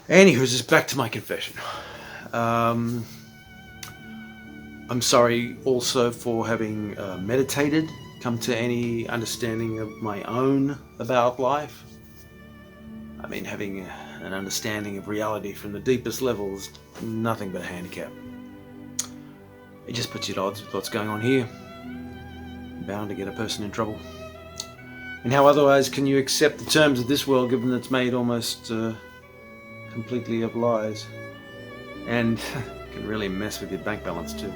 Anywho, just back to my confession. I'm sorry also for having meditated, come to any understanding of my own about life. I mean, having an understanding of reality from the deepest levels, nothing but a handicap. It just puts you at odds with what's going on here. Bound to get a person in trouble. And how otherwise can you accept the terms of this world given it's made almost completely of lies? And can really mess with your bank balance too.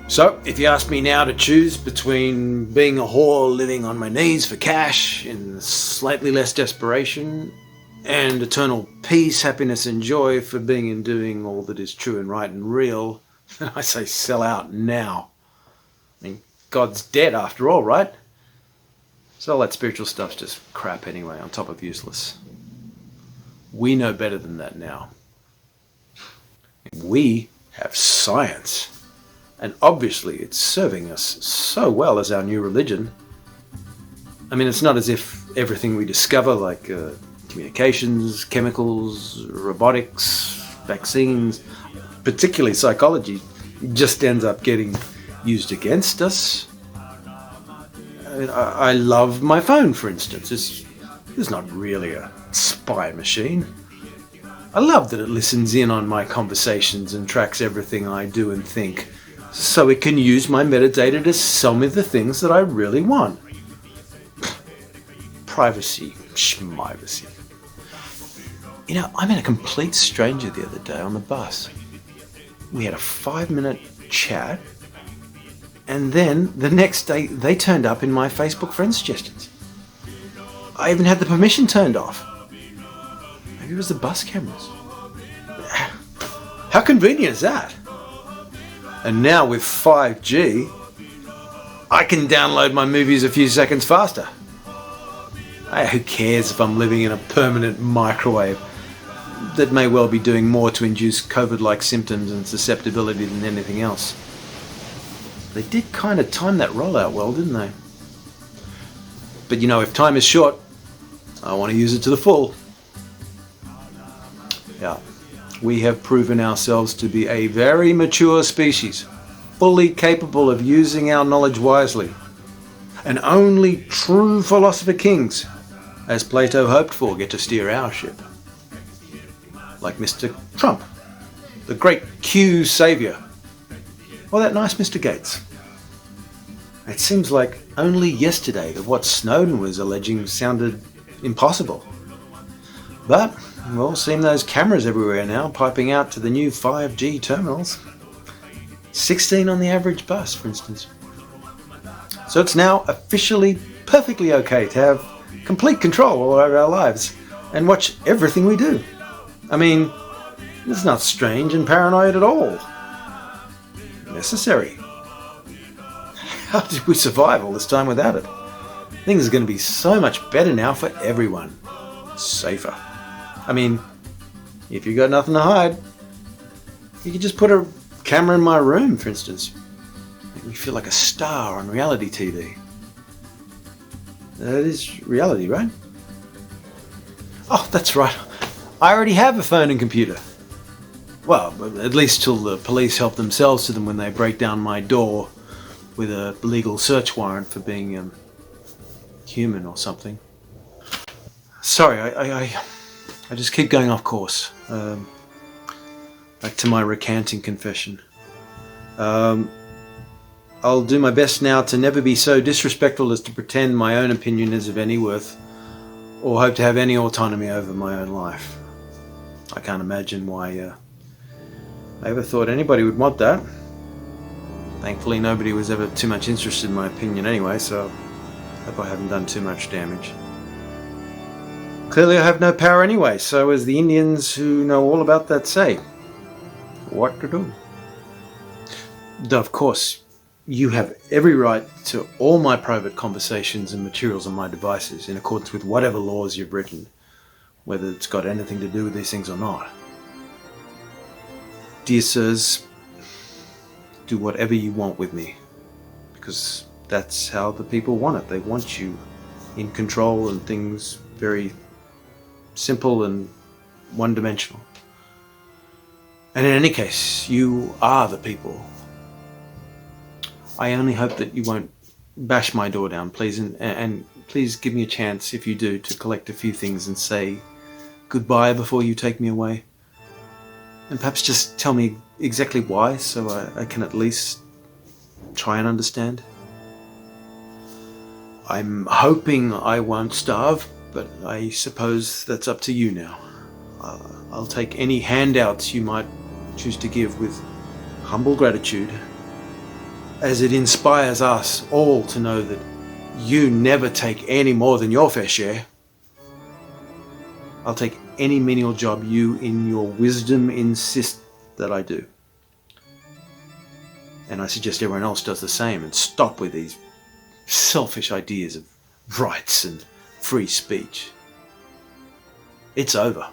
So, if you ask me now to choose between being a whore living on my knees for cash in slightly less desperation and eternal peace, happiness and joy for being and doing all that is true and right and real, then I say sell out now. I mean, God's dead after all, right? So all that spiritual stuff's just crap anyway, on top of useless. We know better than that now. We have science. And obviously it's serving us so well as our new religion. I mean, it's not as if everything we discover, like communications, chemicals, robotics, vaccines, particularly psychology, just ends up getting used against us. I mean, I love my phone, for instance. It's not really a spy machine. I love that it listens in on my conversations and tracks everything I do and think, so it can use my metadata to sell me the things that I really want. Privacy, schmivacy. You know, I met a complete stranger the other day on the bus. We had a 5-minute chat, and then the next day they turned up in my Facebook friend suggestions. I even had the permission turned off. Maybe it was the bus cameras. How convenient is that? And now with 5G, I can download my movies a few seconds faster. Hey, who cares if I'm living in a permanent microwave that may well be doing more to induce COVID-like symptoms and susceptibility than anything else? They did kind of time that rollout well, didn't they? But you know, if time is short, I want to use it to the full. Yeah. We have proven ourselves to be a very mature species, fully capable of using our knowledge wisely. And only true philosopher kings, as Plato hoped for, get to steer our ship. Like Mr. Trump, the great Q savior, or that nice Mr. Gates. It seems like only yesterday that what Snowden was alleging sounded impossible. But we've all seen those cameras everywhere now, piping out to the new 5G terminals. 16 on the average bus, for instance. So it's now officially perfectly okay to have complete control over our lives and watch everything we do. I mean, it's not strange and paranoid at all. Necessary. How did we survive all this time without it? Things are going to be so much better now for everyone. Safer. I mean, if you got nothing to hide, you could just put a camera in my room, for instance. Make me feel like a star on reality TV. That is reality, right? Oh, that's right. I already have a phone and computer. Well, at least till the police help themselves to them when they break down my door with a legal search warrant for being human or something. Sorry, I just keep going off course. Back to my recanting confession. I'll do my best now to never be so disrespectful as to pretend my own opinion is of any worth, or hope to have any autonomy over my own life. I can't imagine why I ever thought anybody would want that. Thankfully, nobody was ever too much interested in my opinion anyway, so I hope I haven't done too much damage. Clearly I have no power anyway, so as the Indians who know all about that say, what to do? Though of course, you have every right to all my private conversations and materials on my devices in accordance with whatever laws you've written, whether it's got anything to do with these things or not. Dear sirs, do whatever you want with me, because that's how the people want it. They want you in control and things very simple and one-dimensional. And in any case, you are the people. I only hope that you won't bash my door down, please, and please give me a chance, if you do, to collect a few things and say goodbye before you take me away. And perhaps just tell me exactly why, so I can at least try and understand. I'm hoping I won't starve, but I suppose that's up to you now. I'll take any handouts you might choose to give with humble gratitude, as it inspires us all to know that you never take any more than your fair share. I'll take any menial job you in your wisdom insist that I do. And I suggest everyone else does the same and stop with these selfish ideas of rights and free speech. It's over.